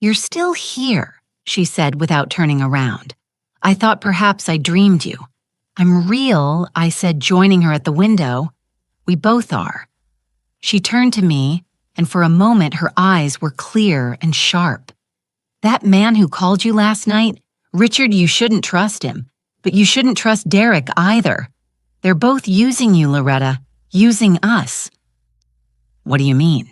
"You're still here," she said without turning around. "I thought perhaps I dreamed you." "I'm real," I said, joining her at the window. "We both are." She turned to me, and for a moment her eyes were clear and sharp. "That man who called you last night, Richard, you shouldn't trust him, but you shouldn't trust Derek either. They're both using you, Loretta, using us." "What do you mean?"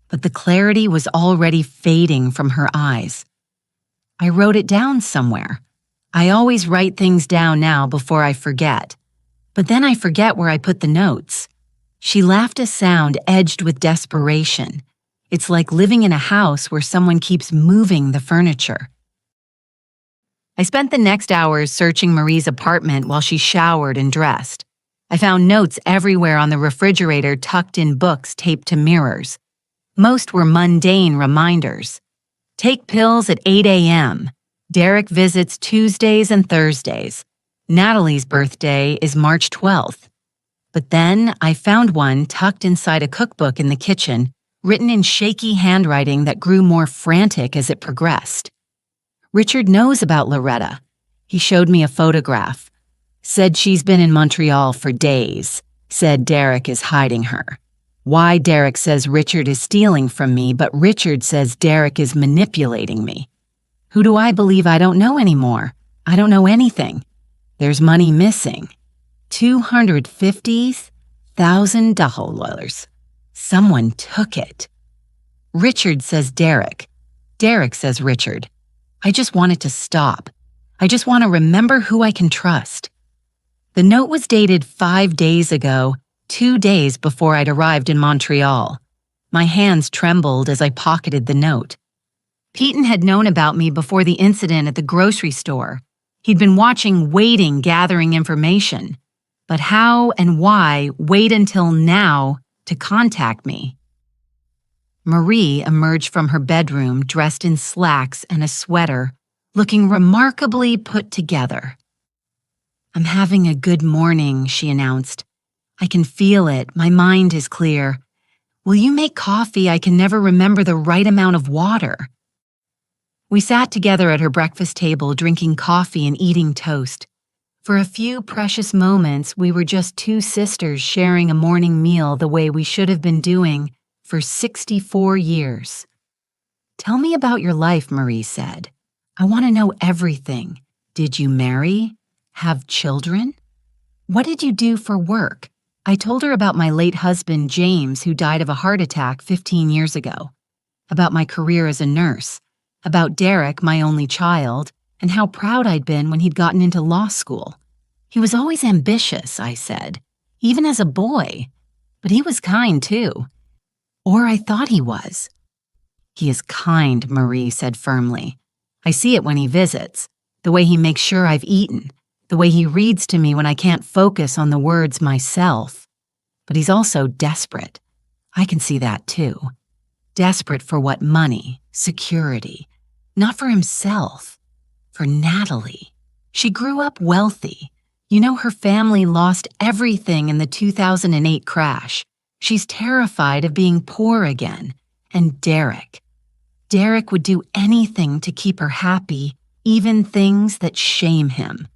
But the clarity was already fading from her eyes. "I wrote it down somewhere. I always write things down now before I forget. But then I forget where I put the notes." She laughed a sound edged with desperation. It's like living in a house where someone keeps moving the furniture. I spent the next hours searching Marie's apartment while she showered and dressed. I found notes everywhere on the refrigerator tucked in books taped to mirrors. Most were mundane reminders. Take pills at 8 a.m. Derek visits Tuesdays and Thursdays. Natalie's birthday is March 12th. But then I found one tucked inside a cookbook in the kitchen, written in shaky handwriting that grew more frantic as it progressed. "Richard knows about Loretta. He showed me a photograph. Said she's been in Montreal for days. Said Derek is hiding her. Why Derek says Richard is stealing from me, but Richard says Derek is manipulating me. Who do I believe? I don't know anymore. I don't know anything. There's money missing. $250,000. Someone took it. Richard says Derek. Derek says Richard. I just want it to stop. I just want to remember who I can trust." The note was dated 5 days ago, 2 days before I'd arrived in Montreal. My hands trembled as I pocketed the note. Peyton had known about me before the incident at the grocery store. He'd been watching, waiting, gathering information. But how and why wait until now to contact me? Marie emerged from her bedroom dressed in slacks and a sweater, looking remarkably put together. "I'm having a good morning," she announced. "I can feel it. My mind is clear. Will you make coffee? I can never remember the right amount of water." We sat together at her breakfast table, drinking coffee and eating toast. For a few precious moments, we were just two sisters sharing a morning meal the way we should have been doing for 64 years. "Tell me about your life," Marie said. "I want to know everything. Did you marry? Have children? What did you do for work?" I told her about my late husband, James, who died of a heart attack 15 years ago, about my career as a nurse, about Derek, my only child, and how proud I'd been when he'd gotten into law school. "He was always ambitious," I said, "even as a boy. But he was kind, too. Or I thought he was." "He is kind," Marie said firmly. "I see it when he visits, the way he makes sure I've eaten, the way he reads to me when I can't focus on the words myself. But he's also desperate. I can see that, too. Desperate for what? Money, security. Not for himself. For Natalie. She grew up wealthy. You know, her family lost everything in the 2008 crash. She's terrified of being poor again. And Derek. Derek would do anything to keep her happy, even things that shame him.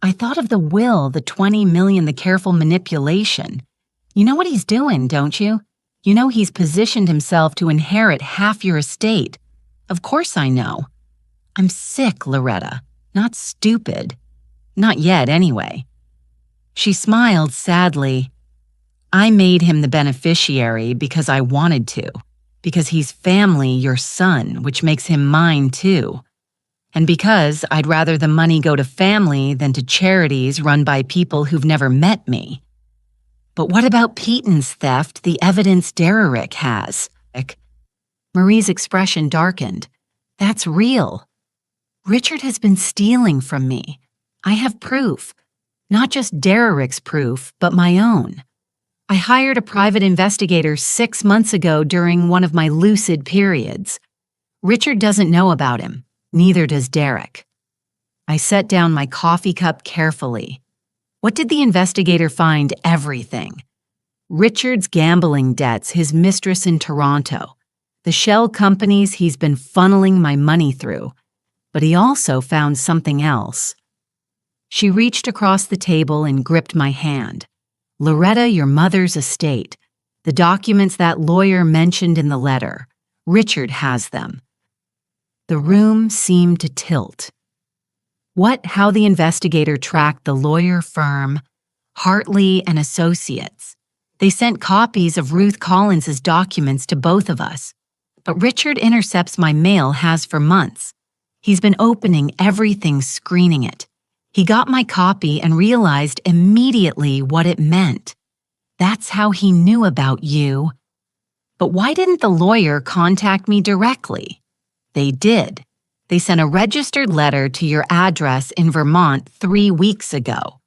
I thought of the will, the 20 million, the careful manipulation. You know what he's doing, don't you? You know he's positioned himself to inherit half your estate. Of course I know. I'm sick, Loretta, not stupid. Not yet, anyway." She smiled sadly. "I made him the beneficiary because I wanted to, because he's family, your son, which makes him mine too. And because I'd rather the money go to family than to charities run by people who've never met me." "But what about Peyton's theft, the evidence Derek has?" Marie's expression darkened. "That's real. Richard has been stealing from me. I have proof. Not just Derek's proof, but my own. I hired a private investigator 6 months ago during one of my lucid periods. Richard doesn't know about him. Neither does Derek." I set down my coffee cup carefully. What did the investigator find? Everything. Richard's gambling debts, his mistress in Toronto, the shell companies he's been funneling my money through, but he also found something else. She reached across the table and gripped my hand. Loretta, your mother's estate. The documents that lawyer mentioned in the letter. Richard has them. The room seemed to tilt. How the investigator tracked the lawyer firm, Hartley and Associates. They sent copies of Ruth Collins's documents to both of us. But Richard intercepts my mail has for months. He's been opening everything, screening it. He got my copy and realized immediately what it meant. That's how he knew about you. But why didn't the lawyer contact me directly? They did. They sent a registered letter to your address in Vermont 3 weeks ago.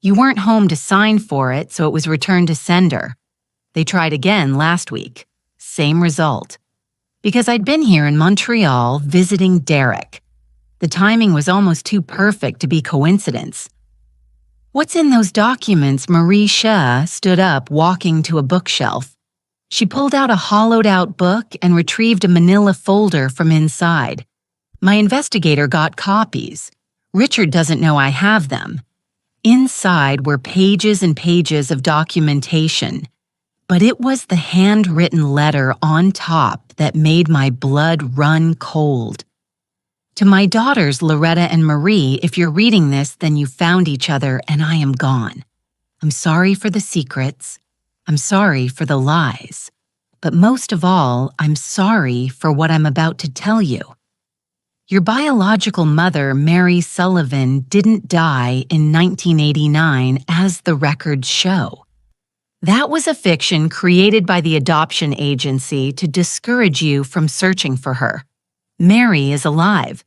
You weren't home to sign for it, so it was returned to sender. They tried again last week. Same result. Because I'd been here in Montreal visiting Derek. The timing was almost too perfect to be coincidence. What's in those documents? Marie Shah stood up, walking to a bookshelf. She pulled out a hollowed-out book and retrieved a manila folder from inside. My investigator got copies. Richard doesn't know I have them. Inside were pages and pages of documentation, but it was the handwritten letter on top that made my blood run cold. To my daughters, Loretta and Marie, if you're reading this, then you found each other and I am gone. I'm sorry for the secrets. I'm sorry for the lies. But most of all, I'm sorry for what I'm about to tell you. Your biological mother, Mary Sullivan, didn't die in 1989 as the records show. That was a fiction created by the adoption agency to discourage you from searching for her. Mary is alive.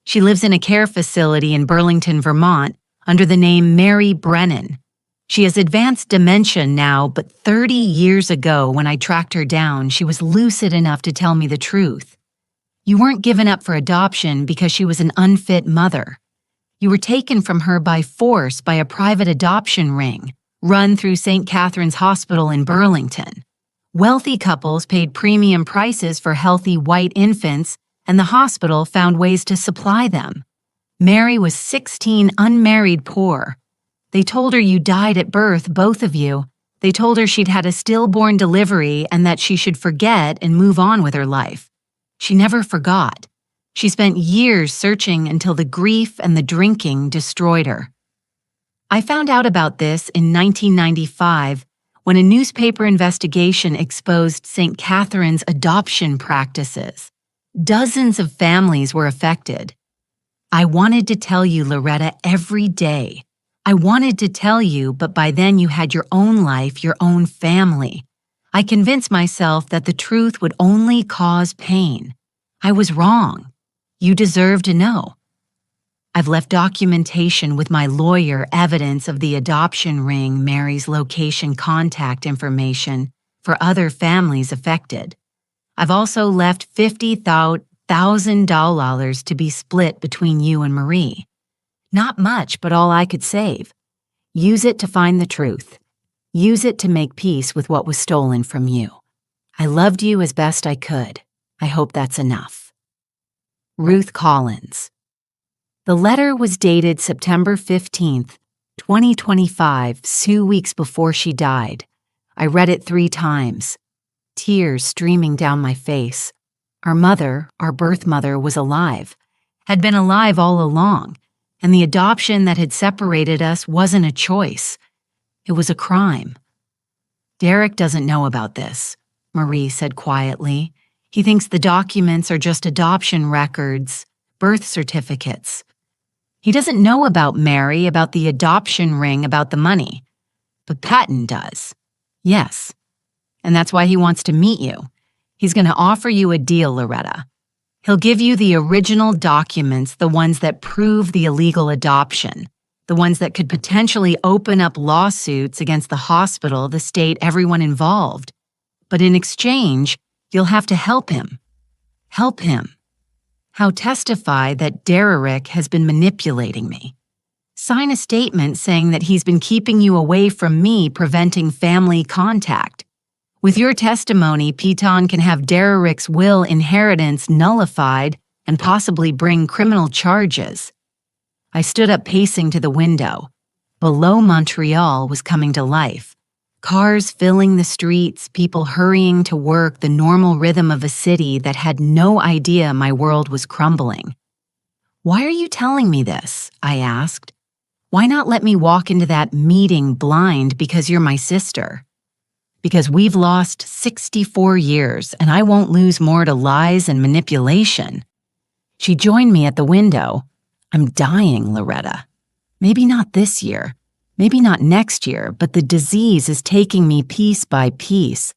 She lives in a care facility in Burlington, Vermont, under the name Mary Brennan. She has advanced dementia now, but 30 years ago when I tracked her down, she was lucid enough to tell me the truth. You weren't given up for adoption because she was an unfit mother. You were taken from her by force by a private adoption ring, run through St. Catherine's Hospital in Burlington. Wealthy couples paid premium prices for healthy white infants, and the hospital found ways to supply them. Mary was 16, unmarried, poor. They told her you died at birth, both of you. They told her she'd had a stillborn delivery and that she should forget and move on with her life. She never forgot. She spent years searching until the grief and the drinking destroyed her. I found out about this in 1995 when a newspaper investigation exposed St. Catherine's adoption practices. Dozens of families were affected. I wanted to tell you, Loretta, every day. I wanted to tell you, but by then you had your own life, your own family. I convinced myself that the truth would only cause pain. I was wrong. You deserve to know. I've left documentation with my lawyer, evidence of the adoption ring, Mary's location, contact information for other families affected. I've also left $50,000 to be split between you and Marie. Not much, but all I could save. Use it to find the truth. Use it to make peace with what was stolen from you. I loved you as best I could. I hope that's enough. Ruth Collins. The letter was dated September 15th, 2025, 2 weeks before she died. I read it 3 times. Tears streaming down my face. Our mother, our birth mother, was alive, had been alive all along, and the adoption that had separated us wasn't a choice. It was a crime. Derek doesn't know about this, Marie said quietly. He thinks the documents are just adoption records, birth certificates. He doesn't know about Mary, about the adoption ring, about the money. But Patton does. Yes. And that's why he wants to meet you. He's going to offer you a deal, Loretta. He'll give you the original documents, the ones that prove the illegal adoption, the ones that could potentially open up lawsuits against the hospital, the state, everyone involved. But in exchange, you'll have to help him. Help him. How testify that Derek has been manipulating me. Sign a statement saying that he's been keeping you away from me, preventing family contact. With your testimony, Piton can have Derek's will inheritance nullified and possibly bring criminal charges. I stood up pacing to the window. Below Montreal was coming to life. Cars filling the streets, people hurrying to work, the normal rhythm of a city that had no idea my world was crumbling. "Why are you telling me this?" I asked. "Why not let me walk into that meeting blind because you're my sister?" "Because we've lost 64 years, and I won't lose more to lies and manipulation." She joined me at the window. "I'm dying, Loretta. Maybe not this year, maybe not next year, but the disease is taking me piece by piece.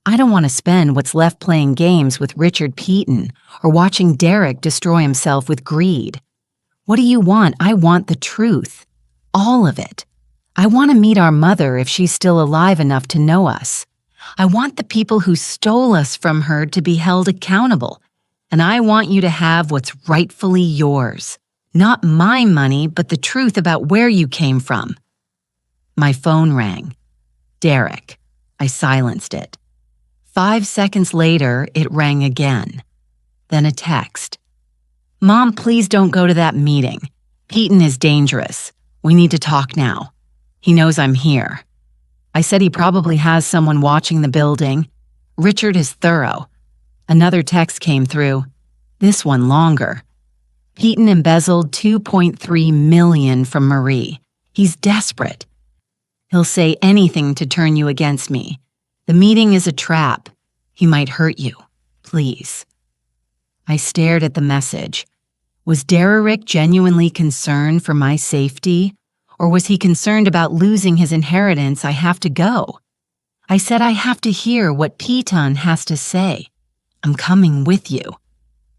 I don't want to spend what's left playing games with Richard Piton or watching Derek destroy himself with greed. What do you want? I want the truth. All of it. I want to meet our mother if she's still alive enough to know us. I want the people who stole us from her to be held accountable. And I want you to have what's rightfully yours. Not my money, but the truth about where you came from." My phone rang. Derek. I silenced it. 5 seconds later, it rang again. Then a text. "Mom, please don't go to that meeting. Piton is dangerous. We need to talk now. He knows I'm here." I said he probably has someone watching the building. Richard is thorough. Another text came through. This one longer. "Piton embezzled $2.3 million from Marie. He's desperate. He'll say anything to turn you against me. The meeting is a trap. He might hurt you. Please." I stared at the message. Was Derek genuinely concerned for my safety? Or was he concerned about losing his inheritance? I have to go. I said I have to hear what Piton has to say. "I'm coming with you."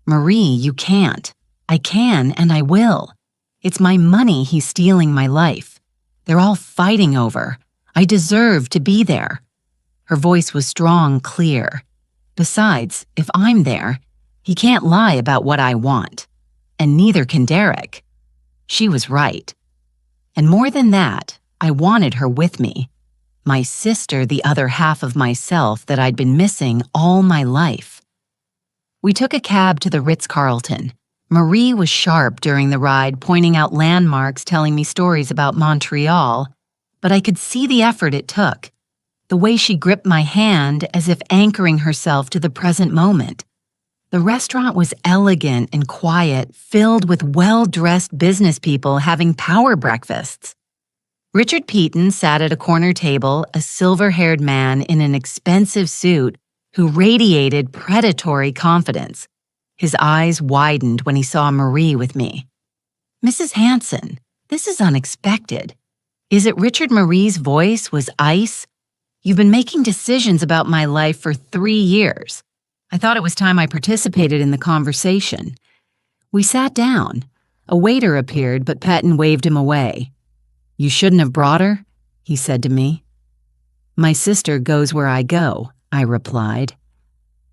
"Marie, you can't." "I can and I will. It's my money he's stealing my life. They're all fighting over. I deserve to be there." Her voice was strong, clear. "Besides, if I'm there, he can't lie about what I want. And neither can Derek." She was right. And more than that, I wanted her with me. My sister, the other half of myself that I'd been missing all my life. We took a cab to the Ritz-Carlton. Marie was sharp during the ride, pointing out landmarks, telling me stories about Montreal, but I could see the effort it took. The way she gripped my hand as if anchoring herself to the present moment. The restaurant was elegant and quiet, filled with well-dressed business people having power breakfasts. Richard Piton sat at a corner table, a silver-haired man in an expensive suit who radiated predatory confidence. His eyes widened when he saw Marie with me. "Mrs. Hanson, this is unexpected. Is it Richard?" Marie's voice was ice. "You've been making decisions about my life for 3 years. I thought it was time I participated in the conversation." We sat down. A waiter appeared, but Piton waved him away. "You shouldn't have brought her," he said to me. "My sister goes where I go," I replied.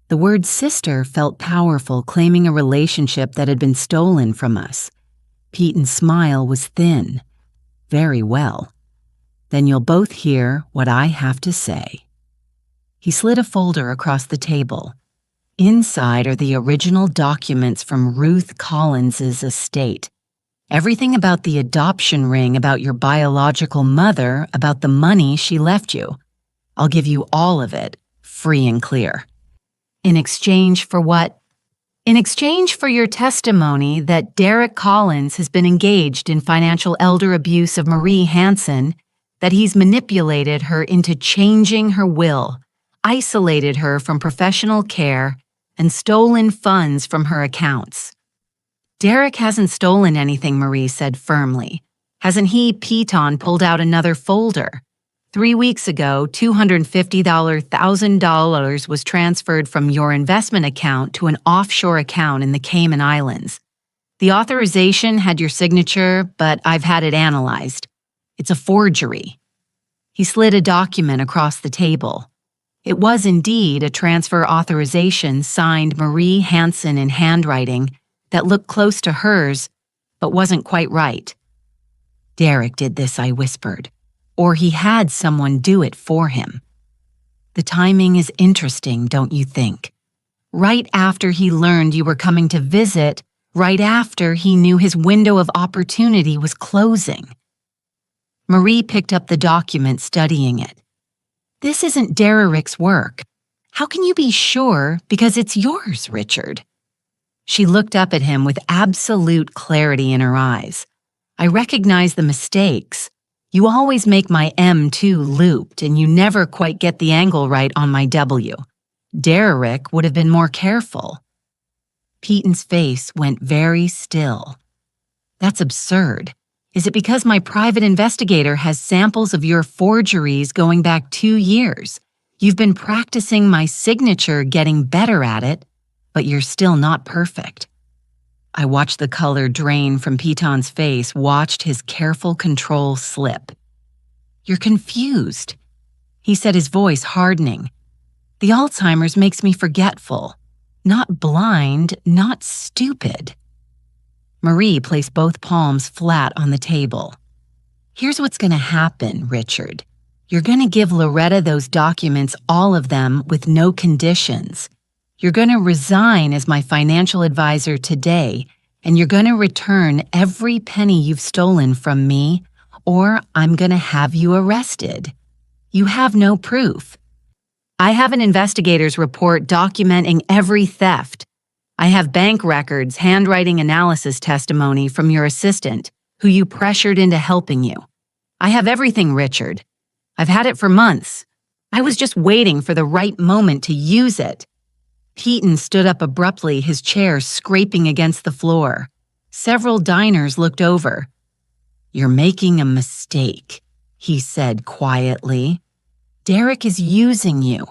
The word sister felt powerful, claiming a relationship that had been stolen from us. Piton's smile was thin. "Very well. Then you'll both hear what I have to say." He slid a folder across the table. Inside are the original documents from Ruth Collins's estate. Everything about the adoption ring, about your biological mother, about the money she left you. I'll give you all of it, free and clear. In exchange for what? In exchange for your testimony that Derek Collins has been engaged in financial elder abuse of Marie Hanson, that he's manipulated her into changing her will, isolated her from professional care, and stolen funds from her accounts. "Derek hasn't stolen anything," Marie said firmly. "Hasn't he?" Piton pulled out another folder. 3 weeks ago, $250,000 was transferred from your investment account to an offshore account in the Cayman Islands. The authorization had your signature, but I've had it analyzed. It's a forgery." He slid a document across the table. It was indeed a transfer authorization signed Marie Hanson in handwriting that looked close to hers, but wasn't quite right. "Derek did this," I whispered. "Or he had someone do it for him." The timing is interesting, don't you think? Right after he learned you were coming to visit, right after he knew his window of opportunity was closing. Marie picked up the document, studying it. This isn't Derek's work. How can you be sure? Because it's yours, Richard. She looked up at him with absolute clarity in her eyes. I recognize the mistakes. You always make my M too looped, and you never quite get the angle right on my W. Derek would have been more careful. Peyton's face went very still. That's absurd. Is it because my private investigator has samples of your forgeries going back 2 years? You've been practicing my signature, getting better at it, but you're still not perfect. I watched the color drain from Peyton's face, watched his careful control slip. You're confused, he said, his voice hardening. The Alzheimer's makes me forgetful. Not blind, not stupid. Marie placed both palms flat on the table. Here's what's going to happen, Richard. You're going to give Loretta those documents, all of them, with no conditions. You're going to resign as my financial advisor today, and you're going to return every penny you've stolen from me, or I'm going to have you arrested. You have no proof. I have an investigator's report documenting every theft. I have bank records, handwriting analysis testimony from your assistant, who you pressured into helping you. I have everything, Richard. I've had it for months. I was just waiting for the right moment to use it. Peyton stood up abruptly, his chair scraping against the floor. Several diners looked over. You're making a mistake, he said quietly. Derek is using you.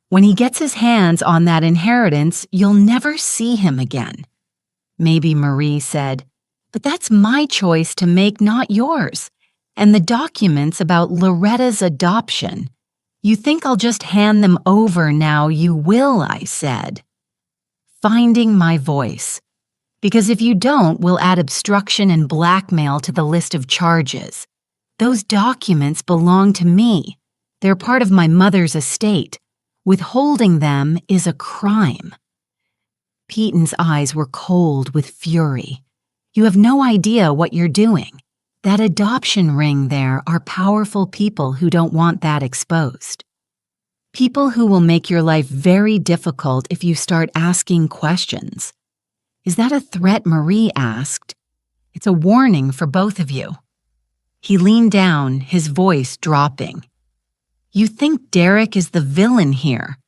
When he gets his hands on that inheritance, you'll never see him again. Maybe Marie said, but that's my choice to make, not yours. And the documents about Loretta's adoption. You think I'll just hand them over now? You will, I said. Finding my voice. Because if you don't, we'll add obstruction and blackmail to the list of charges. Those documents belong to me. They're part of my mother's estate. Withholding them is a crime. Peyton's eyes were cold with fury. You have no idea what you're doing. That adoption ring there are powerful people who don't want that exposed. People who will make your life very difficult if you start asking questions. Is that a threat? Marie asked. It's a warning for both of you. He leaned down, his voice dropping. You think Derek is the villain here.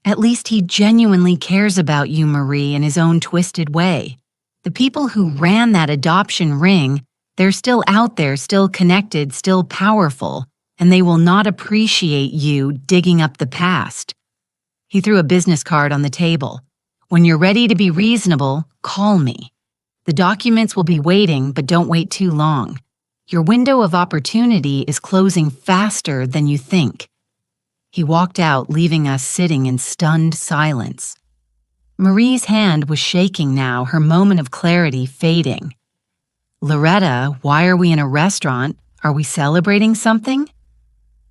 At least he genuinely cares about you, Marie, in his own twisted way. The people who ran that adoption ring, they're still out there, still connected, still powerful, and they will not appreciate you digging up the past. He threw a business card on the table. When you're ready to be reasonable, call me. The documents will be waiting, but don't wait too long. Your window of opportunity is closing faster than you think. He walked out, leaving us sitting in stunned silence. Marie's hand was shaking now, her moment of clarity fading. Loretta, why are we in a restaurant? Are we celebrating something?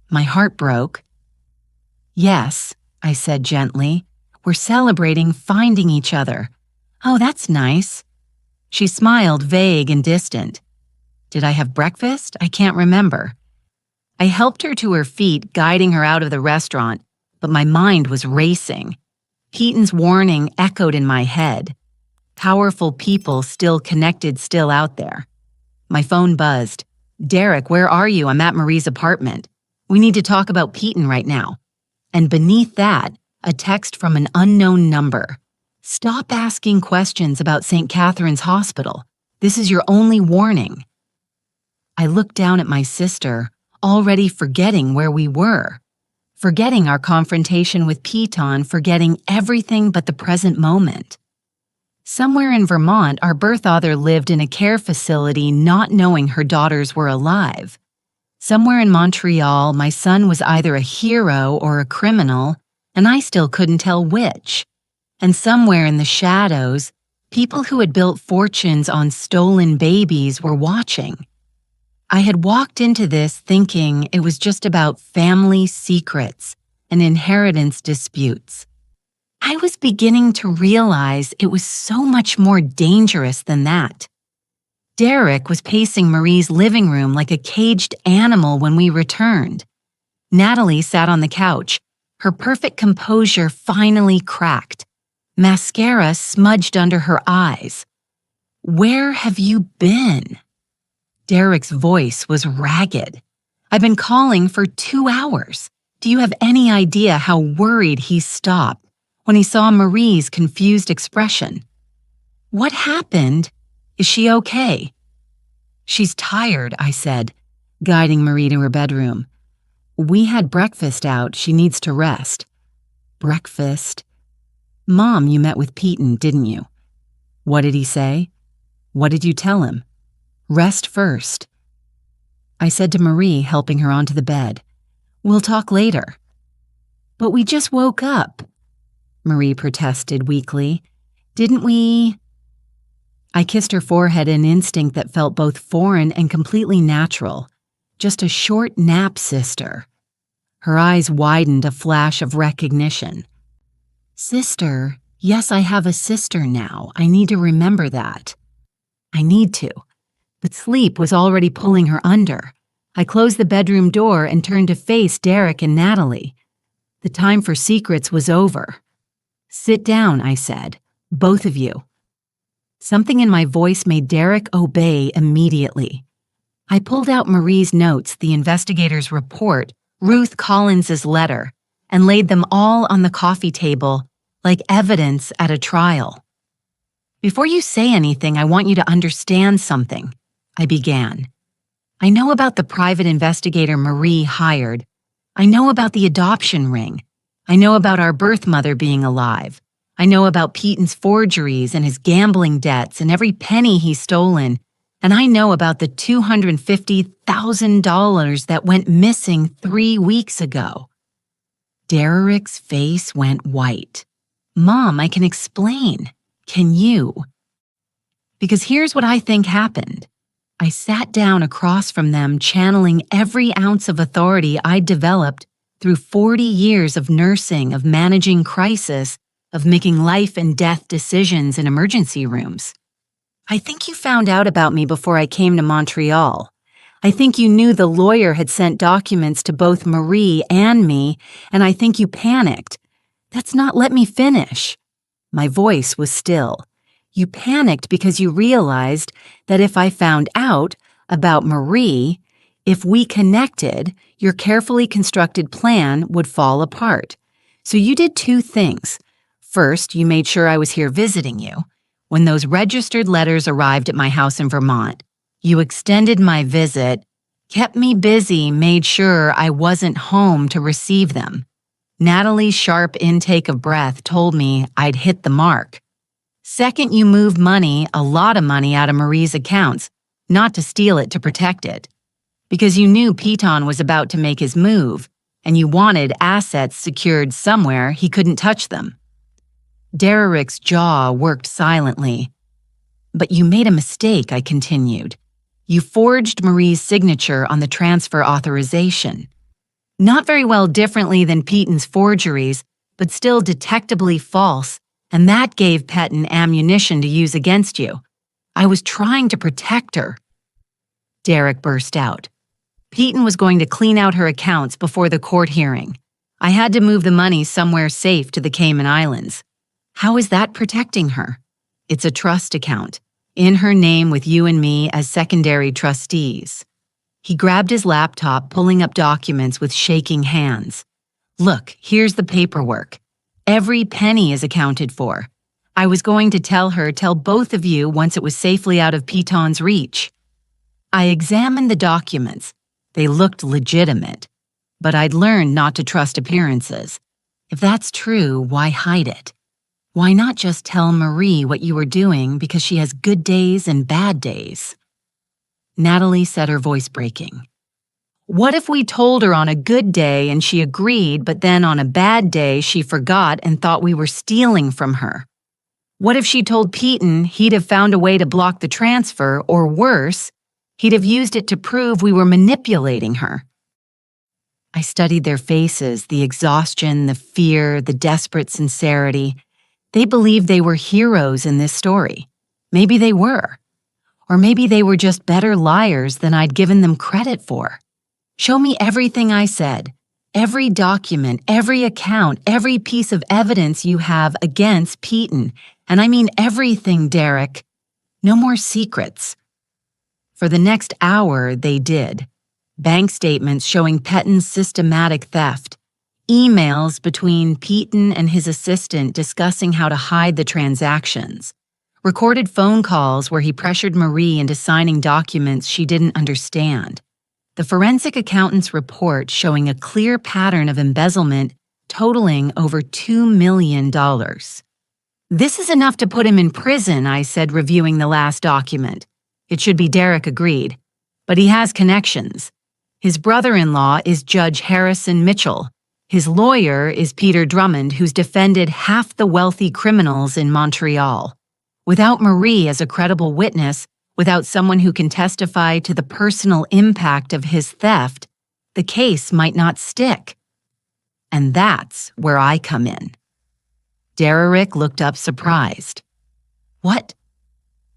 My heart broke. Yes, I said gently. We're celebrating finding each other. Oh, that's nice. She smiled, vague and distant. Did I have breakfast? I can't remember. I helped her to her feet, guiding her out of the restaurant, but my mind was racing. Peyton's warning echoed in my head. Powerful people still connected, still out there. My phone buzzed. Derek, where are you? I'm at Marie's apartment. We need to talk about Peyton right now. And beneath that, a text from an unknown number. Stop asking questions about St. Catherine's Hospital. This is your only warning. I looked down at my sister, already forgetting where we were. Forgetting our confrontation with Peyton, forgetting everything but the present moment. Somewhere in Vermont, our birth father lived in a care facility not knowing her daughters were alive. Somewhere in Montreal, my son was either a hero or a criminal, and I still couldn't tell which. And somewhere in the shadows, people who had built fortunes on stolen babies were watching. I had walked into this thinking it was just about family secrets, and inheritance disputes. I was beginning to realize it was so much more dangerous than that. Derek was pacing Marie's living room like a caged animal when we returned. Natalie sat on the couch, her perfect composure finally cracked. Mascara smudged under her eyes. "Where have you been?" Derek's voice was ragged. "I've been calling for 2 hours. Do you have any idea how worried he stopped when he saw Marie's confused expression? What happened? Is she okay?" "She's tired," I said, guiding Marie to her bedroom. "We had breakfast out. She needs to rest." "Breakfast?" "Mom, you met with Peyton, didn't you?" "What did he say?" "What did you tell him?" "Rest first." I said to Marie, helping her onto the bed. "We'll talk later." "But we just woke up," Marie protested weakly. "Didn't we?" I kissed her forehead in an instinct that felt both foreign and completely natural. "Just a short nap, sister." Her eyes widened a flash of recognition. "Sister? Yes, I have a sister now. I need to remember that." I need to. But sleep was already pulling her under. I closed the bedroom door and turned to face Derek and Natalie. The time for secrets was over. "Sit down," I said. "Both of you." Something in my voice made Derek obey immediately. I pulled out Marie's notes, the investigator's report, Ruth Collins's letter, and laid them all on the coffee table, like evidence at a trial. "Before you say anything, I want you to understand something," I began. "I know about the private investigator Marie hired. I know about the adoption ring. I know about our birth mother being alive. I know about Peyton's forgeries and his gambling debts and every penny he's stolen. And I know about the $250,000 that went missing 3 weeks ago." Derek's face went white. "Mom, I can explain. Can you?" Because here's what I think happened. I sat down across from them, channeling every ounce of authority I'd developed through 40 years of nursing, of managing crisis, of making life and death decisions in emergency rooms. "I think you found out about me before I came to Montreal. I think you knew the lawyer had sent documents to both Marie and me, and I think you panicked. That's not let me finish." My voice was still. "You panicked because you realized that if I found out about Marie, if we connected, your carefully constructed plan would fall apart. So you did 2 things. First, you made sure I was here visiting you. When those registered letters arrived at my house in Vermont, you extended my visit, kept me busy, made sure I wasn't home to receive them. Natalie's sharp intake of breath told me I'd hit the mark. Second, you moved money, a lot of money, out of Marie's accounts, not to steal it, to protect it. Because you knew Peyton was about to make his move, and you wanted assets secured somewhere he couldn't touch them." Derek's jaw worked silently. "But you made a mistake," I continued. "You forged Marie's signature on the transfer authorization. Not very well differently than Peyton's forgeries, but still detectably false, and that gave Peyton ammunition to use against you. I was trying to protect her." Derek burst out. "Peyton was going to clean out her accounts before the court hearing. I had to move the money somewhere safe to the Cayman Islands. How is that protecting her? It's a trust account, in her name with you and me as secondary trustees." He grabbed his laptop, pulling up documents with shaking hands. "Look, here's the paperwork. Every penny is accounted for. I was going to tell both of you once it was safely out of Peyton's reach." I examined the documents. They looked legitimate, but I'd learned not to trust appearances. If that's true, why hide it? Why not just tell Marie what you were doing, because she has good days and bad days? Natalie said, her voice breaking. "What if we told her on a good day and she agreed, but then on a bad day she forgot and thought we were stealing from her? What if she told Peyton he'd have found a way to block the transfer, or worse, he'd have used it to prove we were manipulating her?" I studied their faces, the exhaustion, the fear, the desperate sincerity. They believed they were heroes in this story. Maybe they were. Or maybe they were just better liars than I'd given them credit for. Show me everything I said, every document, every account, every piece of evidence you have against Peyton. And I mean everything, Derek. No more secrets. For the next hour, they did. Bank statements showing Petton's systematic theft. Emails between Peyton and his assistant discussing how to hide the transactions. Recorded phone calls where he pressured Marie into signing documents she didn't understand. The forensic accountant's report showing a clear pattern of embezzlement totaling over $2 million. This is enough to put him in prison, I said, reviewing the last document. It should be, Derek agreed. But he has connections. His brother-in-law is Judge Harrison Mitchell. His lawyer is Peter Drummond, who's defended half the wealthy criminals in Montreal. Without Marie as a credible witness, without someone who can testify to the personal impact of his theft, the case might not stick. And that's where I come in. Derek looked up surprised. What?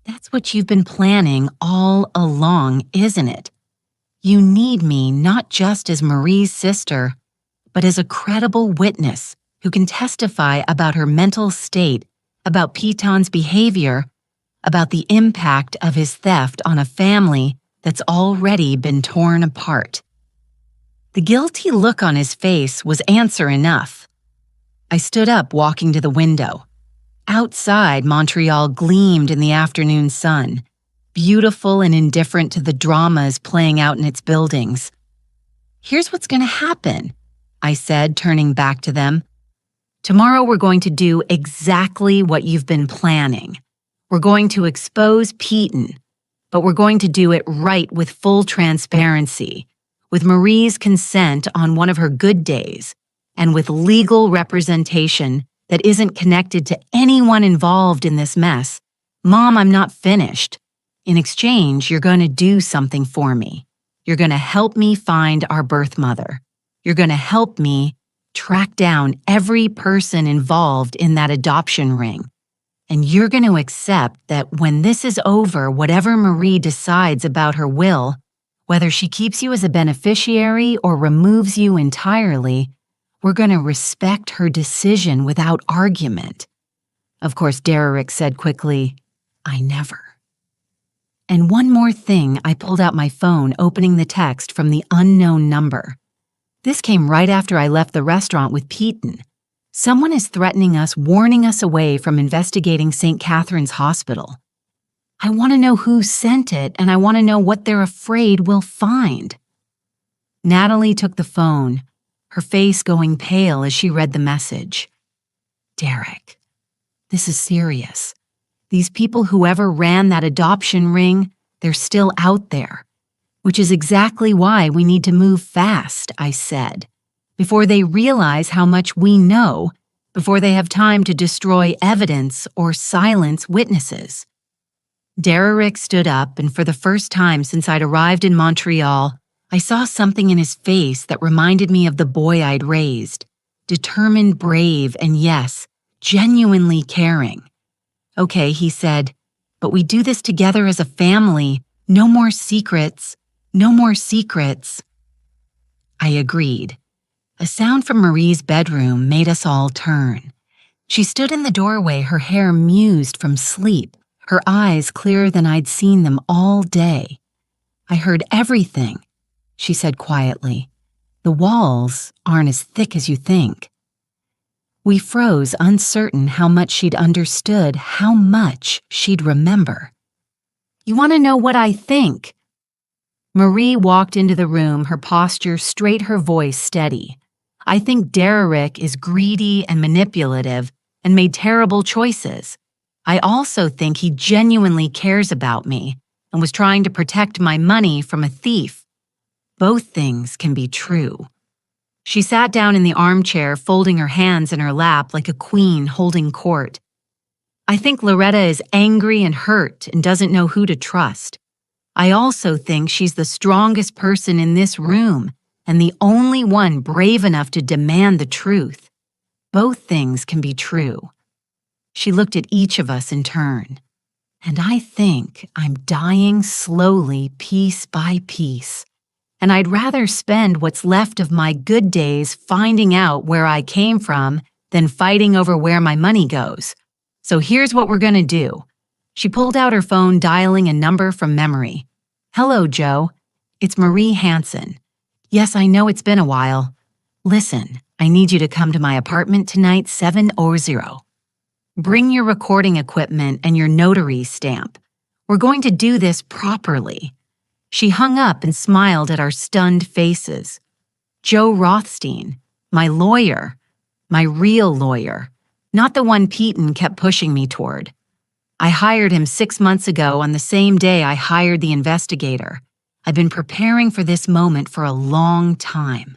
That's what you've been planning all along, isn't it? You need me not just as Marie's sister, but as a credible witness who can testify about her mental state, about Peyton's behavior, about the impact of his theft on a family that's already been torn apart. The guilty look on his face was answer enough. I stood up, walking to the window. Outside, Montreal gleamed in the afternoon sun, beautiful and indifferent to the dramas playing out in its buildings. Here's what's going to happen, I said, turning back to them. Tomorrow we're going to do exactly what you've been planning. We're going to expose Peyton, but we're going to do it right with full transparency, with Marie's consent on one of her good days, and with legal representation that isn't connected to anyone involved in this mess. Mom, I'm not finished. In exchange, you're going to do something for me. You're going to help me find our birth mother. You're going to help me track down every person involved in that adoption ring. And you're going to accept that when this is over, whatever Marie decides about her will, whether she keeps you as a beneficiary or removes you entirely, we're going to respect her decision without argument. Of course, Derek said quickly, I never. And one more thing, I pulled out my phone, opening the text from the unknown number. This came right after I left the restaurant with Peyton. Someone is threatening us, warning us away from investigating St. Catherine's Hospital. I want to know who sent it, and I want to know what they're afraid we'll find. Natalie took the phone, her face going pale as she read the message. Derek, this is serious. These people, whoever ran that adoption ring, they're still out there, which is exactly why we need to move fast, I said, before they realize how much we know, before they have time to destroy evidence or silence witnesses. Derek stood up, and for the first time since I'd arrived in Montreal, I saw something in his face that reminded me of the boy I'd raised, determined, brave, and yes, genuinely caring. Okay, he said, but we do this together as a family. No more secrets. No more secrets. I agreed. A sound from Marie's bedroom made us all turn. She stood in the doorway, her hair mused from sleep, her eyes clearer than I'd seen them all day. I heard everything, she said quietly. The walls aren't as thick as you think. We froze, uncertain how much she'd understood, how much she'd remember. You want to know what I think? Marie walked into the room, her posture straight, her voice steady. I think Derek is greedy and manipulative and made terrible choices. I also think he genuinely cares about me and was trying to protect my money from a thief. Both things can be true. She sat down in the armchair, folding her hands in her lap like a queen holding court. I think Loretta is angry and hurt and doesn't know who to trust. I also think she's the strongest person in this room, and the only one brave enough to demand the truth. Both things can be true. She looked at each of us in turn. And I think I'm dying slowly, piece by piece. And I'd rather spend what's left of my good days finding out where I came from than fighting over where my money goes. So here's what we're gonna do. She pulled out her phone, dialing a number from memory. Hello, Joe. It's Marie Hansen. Yes, I know it's been a while. Listen, I need you to come to my apartment tonight, 7:00. Bring your recording equipment and your notary stamp. We're going to do this properly. She hung up and smiled at our stunned faces. Joe Rothstein, my lawyer, my real lawyer, not the one Peyton kept pushing me toward. I hired him 6 months ago on the same day I hired the investigator. I've been preparing for this moment for a long time.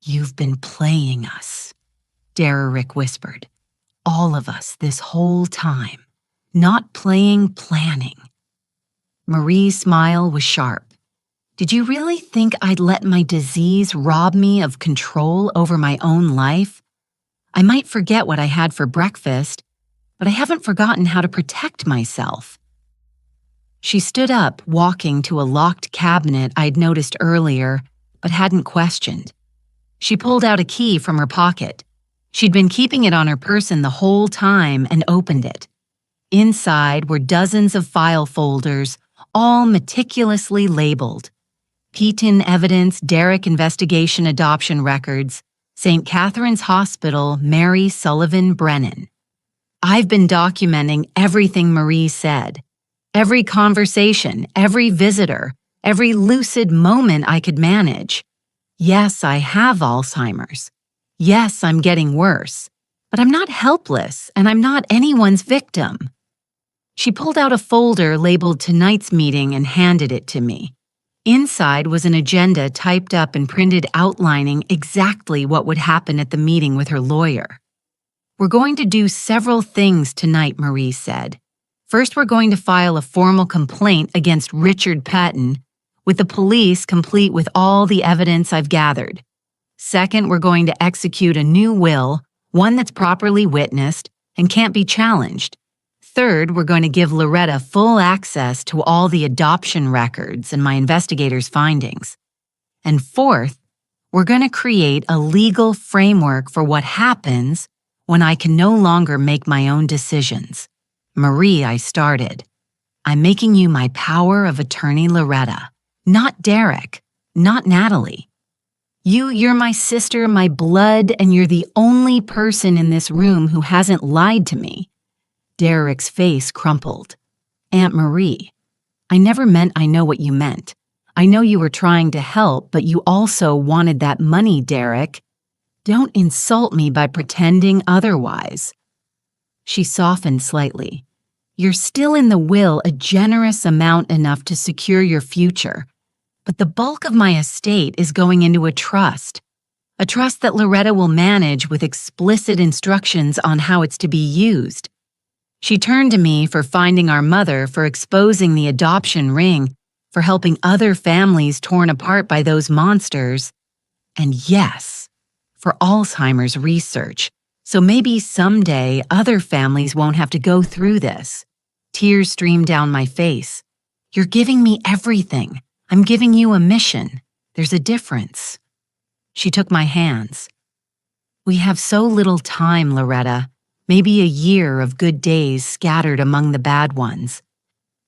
You've been playing us, Derrick whispered. All of us this whole time. Not playing, planning. Marie's smile was sharp. Did you really think I'd let my disease rob me of control over my own life? I might forget what I had for breakfast, but I haven't forgotten how to protect myself. She stood up, walking to a locked cabinet I'd noticed earlier, but hadn't questioned. She pulled out a key from her pocket. She'd been keeping it on her person the whole time and opened it. Inside were dozens of file folders, all meticulously labeled. Peyton evidence, Derrick investigation adoption records, St. Catherine's Hospital, Mary Sullivan Brennan. I've been documenting everything Marie said. Every conversation, every visitor, every lucid moment I could manage. Yes, I have Alzheimer's. Yes, I'm getting worse, but I'm not helpless and I'm not anyone's victim. She pulled out a folder labeled Tonight's Meeting and handed it to me. Inside was an agenda typed up and printed outlining exactly what would happen at the meeting with her lawyer. We're going to do several things tonight, Marie said. First, we're going to file a formal complaint against Richard Patton, with the police complete with all the evidence I've gathered. Second, we're going to execute a new will, one that's properly witnessed and can't be challenged. Third, we're going to give Loretta full access to all the adoption records and my investigator's findings. And fourth, we're going to create a legal framework for what happens when I can no longer make my own decisions. Marie, I started. I'm making you my power of attorney, Loretta, not Derrick, not Natalie. You're my sister, my blood, and you're the only person in this room who hasn't lied to me. Derrick's face crumpled. Aunt Marie, I never meant I know what you meant. I know you were trying to help, but you also wanted that money, Derrick. Don't insult me by pretending otherwise. She softened slightly. You're still in the will a generous amount enough to secure your future. But the bulk of my estate is going into a trust that Loretta will manage with explicit instructions on how it's to be used. She turned to me for finding our mother, for exposing the adoption ring, for helping other families torn apart by those monsters, and yes, for Alzheimer's research, so maybe someday other families won't have to go through this. Tears streamed down my face. You're giving me everything. I'm giving you a mission. There's a difference. She took my hands. We have so little time, Loretta. Maybe a year of good days scattered among the bad ones.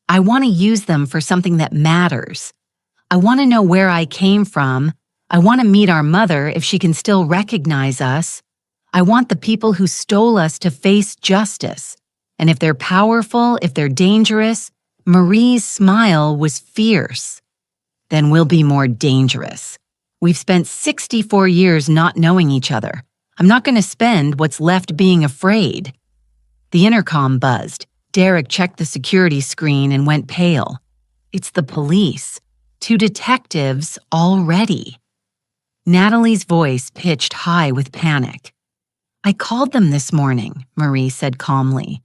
I want to use them for something that matters. I want to know where I came from. I want to meet our mother if she can still recognize us. I want the people who stole us to face justice. And if they're powerful, if they're dangerous, Marie's smile was fierce. Then we'll be more dangerous. We've spent 64 years not knowing each other. I'm not going to spend what's left being afraid. The intercom buzzed. Derrick checked the security screen and went pale. It's the police. 2 detectives already. Natalie's voice pitched high with panic. I called them this morning, Marie said calmly.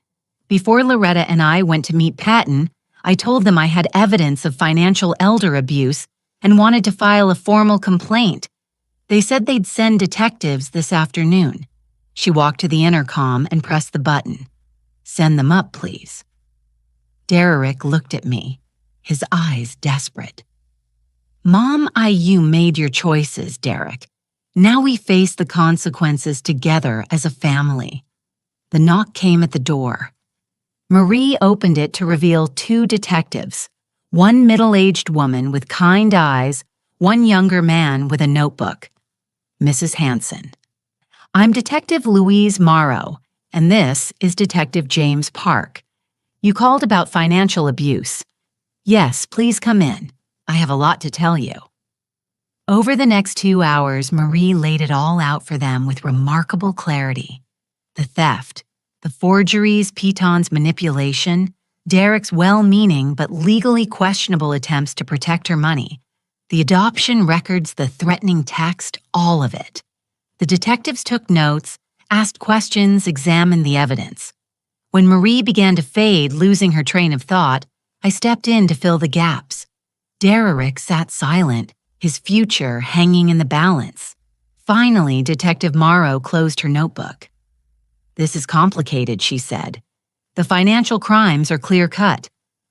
Before Loretta and I went to meet Patton, I told them I had evidence of financial elder abuse and wanted to file a formal complaint. They said they'd send detectives this afternoon. She walked to the intercom and pressed the button. "Send them up, please." Derek looked at me, his eyes desperate. "Mom, you made your choices, Derek. Now we face the consequences together as a family." The knock came at the door. Marie opened it to reveal two detectives, one middle-aged woman with kind eyes, one younger man with a notebook. "Mrs. Hanson. I'm Detective Louise Morrow, and this is Detective James Park. You called about financial abuse. Yes, please come in. I have a lot to tell you." Over the next 2 hours, Marie laid it all out for them with remarkable clarity. The theft, the forgeries, Piton's manipulation, Derek's well-meaning but legally questionable attempts to protect her money, the adoption records, the threatening text, all of it. The detectives took notes, asked questions, examined the evidence. When Marie began to fade, losing her train of thought, I stepped in to fill the gaps. Derek sat silent, his future hanging in the balance. Finally, Detective Morrow closed her notebook. "This is complicated," she said. "The financial crimes are clear-cut.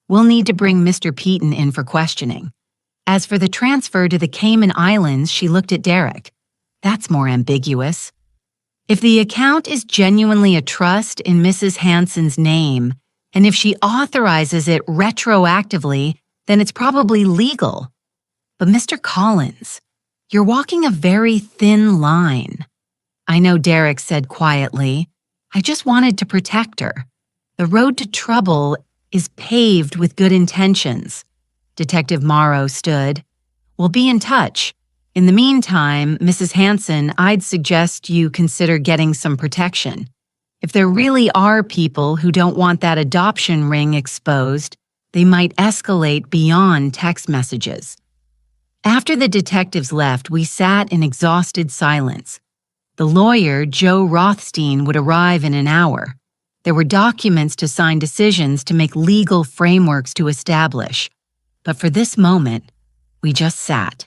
We'll need to bring Mr. Piton in for questioning. As for the transfer to the Cayman Islands," she looked at Derek. "That's more ambiguous. If the account is genuinely a trust in Mrs. Hanson's name, and if she authorizes it retroactively, then it's probably legal. But Mr. Collins, you're walking a very thin line." "I know," Derek said quietly. "I just wanted to protect her. The road to trouble is paved with good intentions." Detective Morrow stood. "We'll be in touch. In the meantime, Mrs. Hanson, I'd suggest you consider getting some protection. If there really are people who don't want that adoption ring exposed, they might escalate beyond text messages." After the detectives left, we sat in exhausted silence. The lawyer, Joe Rothstein, would arrive in an hour. There were documents to sign, decisions to make, legal frameworks to establish. But for this moment, we just sat.